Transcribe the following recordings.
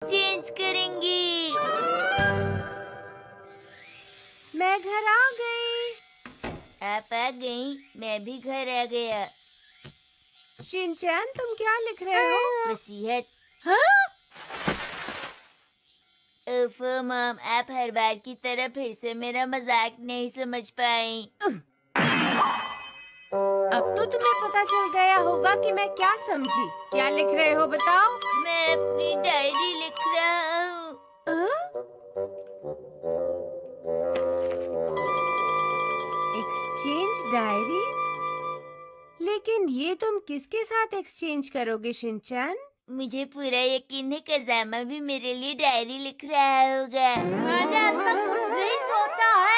Change करेंगे। मैं घर आ गई। आप आ गई, मैं भी घर आ गया। शिनचैन, तुम क्या लिख रहे हो? वसीयत। हाँ? ओफो मॉम, आप हर बार की तरह फिर से मेरा मजाक नहीं समझ पाई। अब तो तुम्हें पता चल गया होगा कि मैं क्या समझी। क्या लिख रहे हो बताओ? मैं अपनी डायरी लिख रहा हूँ। Exchange diary? लेकिन ये तुम किसके साथ एक्सचेंज करोगे शिनचैन? मुझे पूरा यकीन है कज़ामा भी मेरे लिए डायरी लिख रहा होगा। मैंने ऐसा कुछ नहीं सोचा है।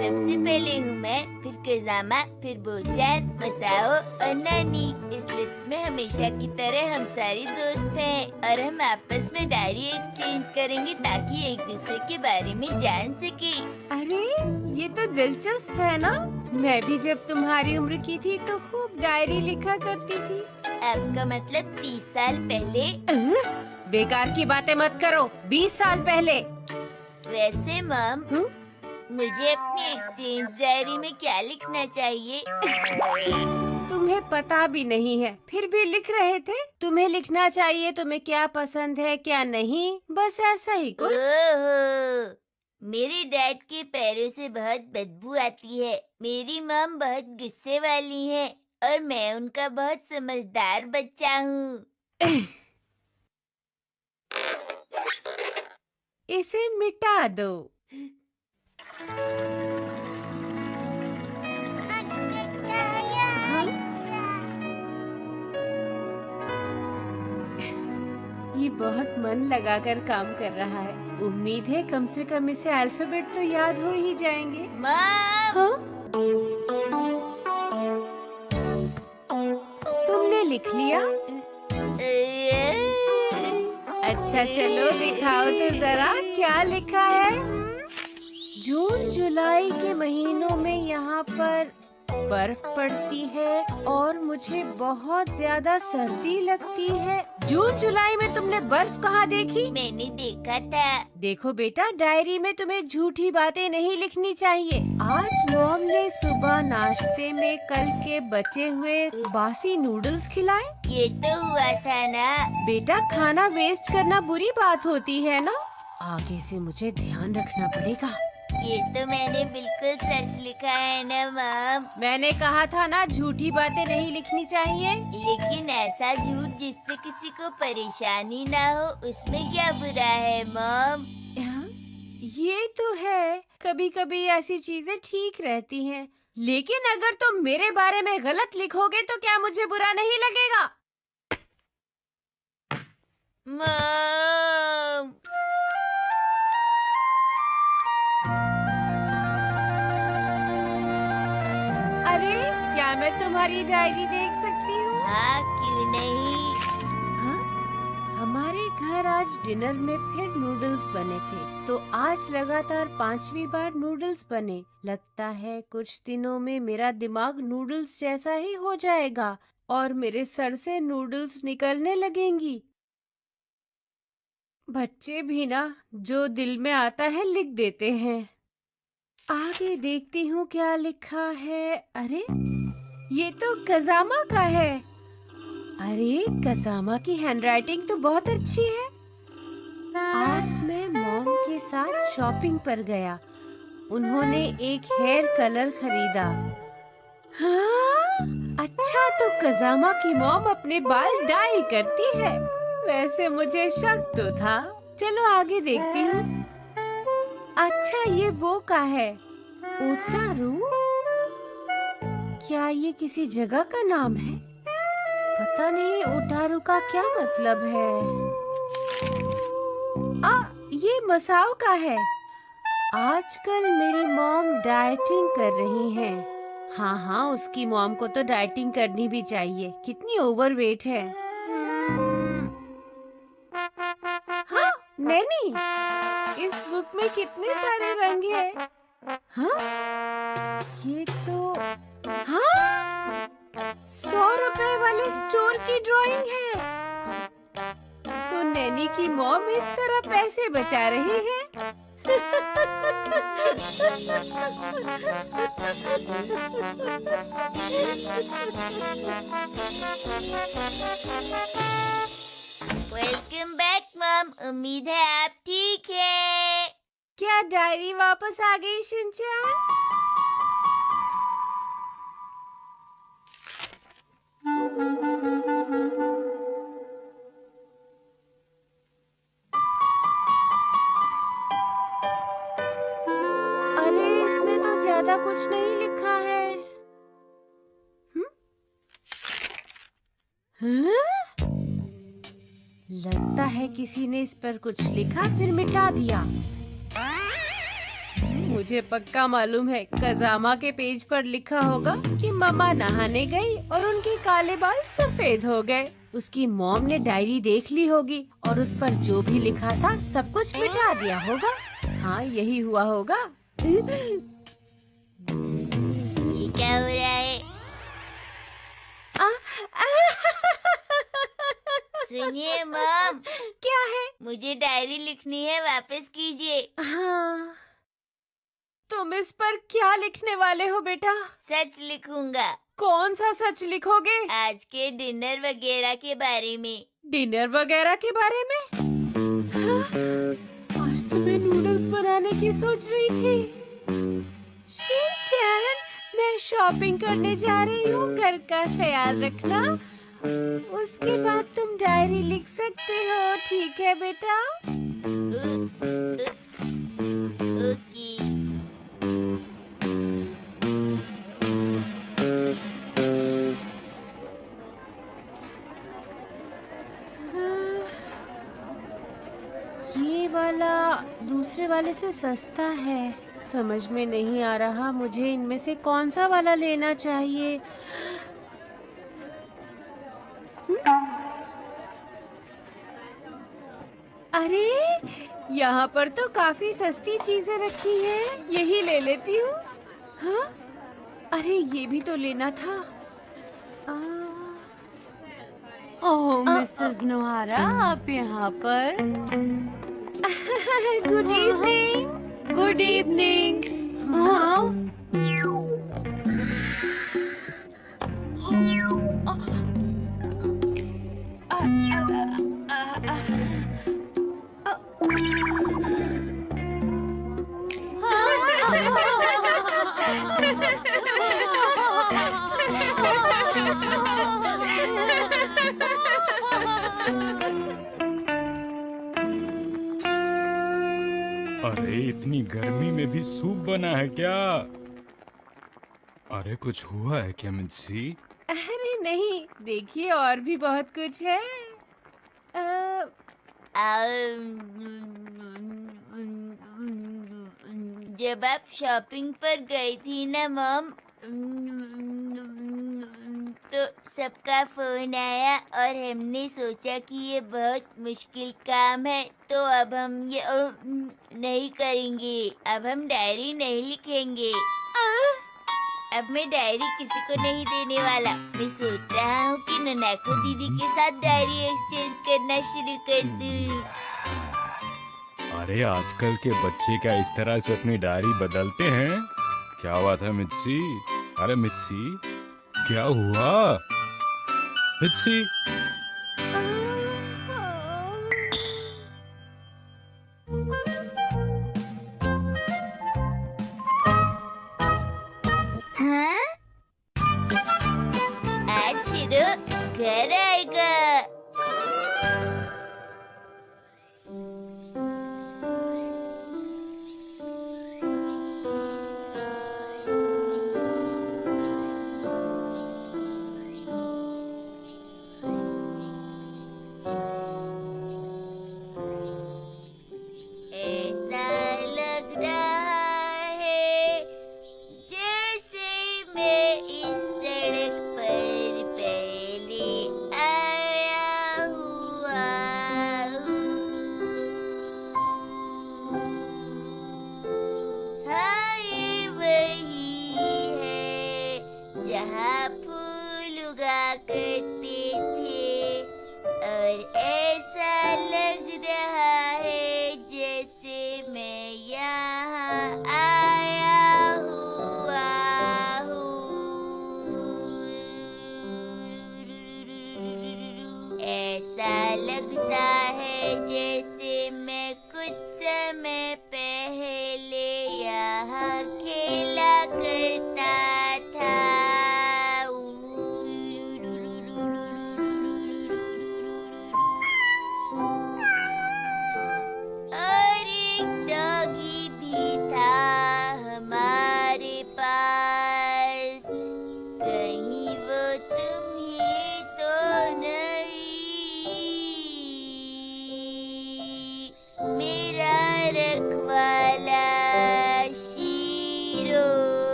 सबसे पहले हूँ मैं, फिर कज़ामा, फिर बोचान, मसाओ और नानी। इस लिस्ट में हमेशा की तरह हम सारे दोस्त हैं और हम आपस में डायरी एक्सचेंज करेंगे ताकि एक दूसरे के बारे में जान सके। अरे ये तो दिलचस्प है ना। मैं भी जब तुम्हारी उम्र की थी तो खूब डायरी लिखा करती थी। आपका मतलब 30 साल पहले? बेकार की बातें मत करो। 20 साल पहले। वैसे मॉम, मुझे अपनी एक्सचेंज डायरी में क्या लिखना चाहिए? तुम्हें पता भी नहीं है, फिर भी लिख रहे थे। तुम्हें लिखना चाहिए तुम्हें क्या पसंद है क्या नहीं, बस ऐसा ही कुछ। ओहो, मेरे डैड के पैरों से बहुत बदबू आती है। मेरी मॉम बहुत गुस्से वाली है और मैं उनका बहुत समझदार बच्चा हूँ। इसे मिटा दो। हाँ? ये बहुत मन लगाकर काम कर रहा है। उम्मीद है कम से कम इसे अल्फाबेट तो याद हो ही जाएंगे। मॉम! हाँ? तुमने लिख लिया? अच्छा चलो दिखाओ तो जरा क्या लिखा है। जून जुलाई के महीनों में यहाँ पर बर्फ पड़ती है और मुझे बहुत ज्यादा सर्दी लगती है। जून जुलाई में तुमने बर्फ कहाँ देखी? मैंने देखा था। देखो बेटा, डायरी में तुम्हें झूठी बातें नहीं लिखनी चाहिए। आज मॉम ने सुबह नाश्ते में कल के बचे हुए बासी नूडल्स खिलाए। ये तो हुआ था ना। बेटा, खाना वेस्ट करना बुरी बात होती है ना। आगे से मुझे ध्यान रखना पड़ेगा। ये तो मैंने बिल्कुल सच लिखा है ना मॉम। मैंने कहा था ना, झूठी बातें नहीं लिखनी चाहिए। लेकिन ऐसा झूठ जिससे किसी को परेशानी ना हो, उसमें क्या बुरा है मॉम? हाँ, ये तो है, कभी कभी ऐसी चीजें ठीक रहती हैं। लेकिन अगर तुम मेरे बारे में गलत लिखोगे तो क्या मुझे बुरा नहीं लगेगा? मॉम! अरे, क्या मैं तुम्हारी डायरी देख सकती हूँ? हाँ, क्यों नहीं? हाँ? हमारे घर आज डिनर में फिर नूडल्स बने थे, तो आज लगातार 5वीं बार नूडल्स बने। लगता है कुछ दिनों में मेरा दिमाग नूडल्स जैसा ही हो जाएगा और मेरे सर से नूडल्स निकलने लगेंगी। बच्चे भी ना, जो दिल में आता है लिख देते हैं। आगे देखती हूँ क्या लिखा है। अरे, ये तो कज़ामा का है। अरे, कज़ामा की हैंडराइटिंग तो बहुत अच्छी है। आज मैं मॉम के साथ शॉपिंग पर गया। उन्होंने एक हेयर कलर खरीदा। हाँ? अच्छा, तो कज़ामा की मॉम अपने बाल डाई करती है। वैसे मुझे शक तो था। चलो आगे देखती हूँ। अच्छा, ये वो का है, ओटारू। क्या ये किसी जगह का नाम है? पता नहीं ओटारू का क्या मतलब है। ये मसाओ का है। आजकल मेरी मॉम डाइटिंग कर रही हैं। हाँ हाँ, उसकी मॉम को तो डाइटिंग करनी भी चाहिए। कितनी ओवरवेट है। हाँ, नैनी, इस बुक में कितने सारे रंग हैं। हाँ, ये तो, हाँ, 100 रुपए वाले स्टोर की ड्राइंग है। तो नैनी की मॉम इस तरह पैसे बचा रही है। Welcome back mom. उम्मीद है आप ठीक है। क्या डायरी वापस आ गई शिनचैन? अरे इसमें तो ज्यादा कुछ नहीं लिखा है। हाँ? लगता है किसी ने इस पर कुछ लिखा फिर मिटा दिया। मुझे पक्का मालूम है कजामा के पेज पर लिखा होगा कि मम्मा नहाने गई और उनके काले बाल सफेद हो गए। उसकी मॉम ने डायरी देख ली होगी और उस पर जो भी लिखा था सब कुछ मिटा दिया होगा। हाँ यही हुआ होगा। ये क्या हो रहा है? सुनिए मॉम, क्या है? मुझे डायरी लिखनी है, वापस कीजिए। हाँ, तुम इस पर क्या लिखने वाले हो बेटा? सच लिखूंगा। कौन सा सच लिखोगे? आज के डिनर वगैरह के बारे में। डिनर वगैरह के बारे में? हाँ, आज तो मैं नूडल्स बनाने की सोच रही थी। शिनचैन, मैं शॉपिंग करने जा रही हूँ, घर का ख्याल रखना। उसके बाद तुम डायरी लिख सकते हो, ठीक है बेटा? ओके। ये वाला दूसरे वाले से सस्ता है। समझ में नहीं आ रहा मुझे इनमें से कौन सा वाला लेना चाहिए। अरे यहाँ पर तो काफी सस्ती चीजें रखी हैं, यही ले लेती हूँ। हाँ? अरे ये भी तो लेना था। ओह मिसेस नोहारा, आप यहाँ पर? Good evening. Good evening. हाँ? अरे इतनी गर्मी में भी सूप बना है क्या? अरे कुछ हुआ है क्या मिन्सी? अरे नहीं, देखिए और भी बहुत कुछ है। जब आप शॉपिंग पर गई थी ना मॉम, तो सबका फोन आया और हमने सोचा कि ये बहुत मुश्किल काम है, तो अब हम ये नहीं करेंगे। अब हम डायरी नहीं लिखेंगे। अब मैं डायरी किसी को नहीं देने वाला। मैं सोच रहा हूँ कि ननाको दीदी के साथ डायरी एक्सचेंज करना शुरू कर दूँ। अरे आजकल के बच्चे क्या इस तरह से अपनी डायरी बदलते हैं? क्या बात है मित्सी? अरे मित्सी, क्या हुआ? मित्सी, हाँ? आज शिरो घर आएगा।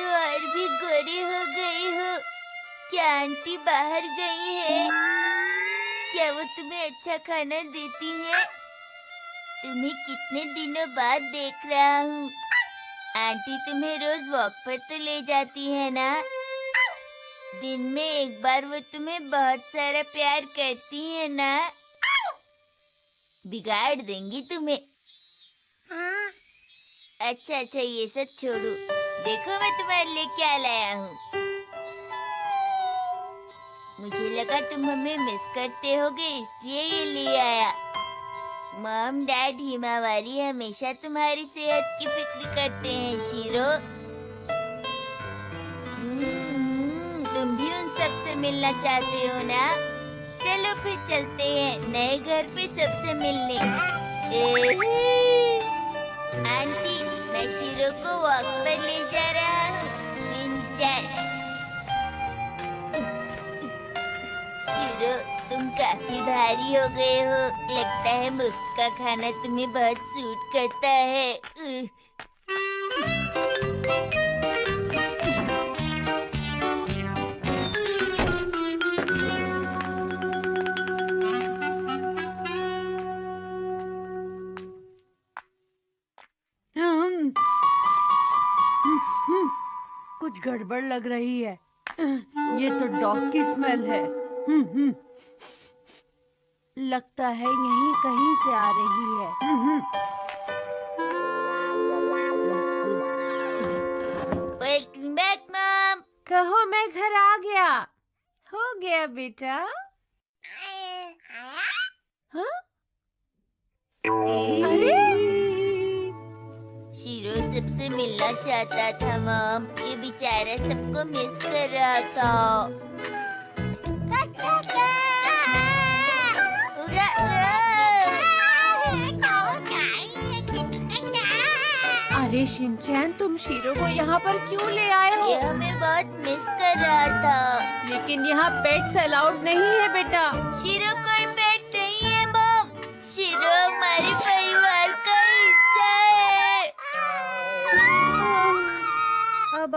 तो और भी गोरे हो गए हो। क्या आंटी बाहर गई है? क्या वो तुम्हें अच्छा खाना देती है? तुम्हें कितने दिनों बाद देख रहा हूँ। आंटी तुम्हें रोज वॉक पर तो ले जाती है ना? दिन में एक बार वो तुम्हें बहुत सारा प्यार करती है ना? बिगाड़ देंगी तुम्हें। अच्छा अच्छा, ये सब छोड़ो। देखो मैं तुम्हारे लिए क्या लाया हूँ। मुझे लगा तुम हमें मिस करते होगे, इसलिए ये ले आया। मॉम डैड हिमावारी हमेशा तुम्हारी सेहत की फिक्र करते हैं शीरो। तुम भी उन सब से मिलना चाहते हो ना? चलो फिर चलते हैं नए घर पे सबसे मिलने। आंटी, मैं शीरो को वॉक पर ले जा रहा हूँ। शिनचैन। शीरो, तुम काफी भारी हो गए हो। लगता है मुफ्त का खाना तुम्हें बहुत सूट करता है। हम्म, कुछ गड़बड़ लग रही है। ये तो डॉग की स्मेल है। लगता है यहीं कहीं से आ रही है। Welcome back mom. कहो मैं घर आ गया। हो गया बेटा। हाँ? अरे शीरो सबसे मिलना चाहता था मॉम। ये बेचारा सबको मिस कर रहा था। अरे शिनचैन, तुम शीरो को यहाँ पर क्यों ले आए हो? ये हमें बहुत मिस कर रहा था। लेकिन यहाँ पेट्स अलाउड नहीं है बेटा। शीरो कोई पेट नहीं है मॉम। शीरो हमारे परिवार का हिस्सा है। अब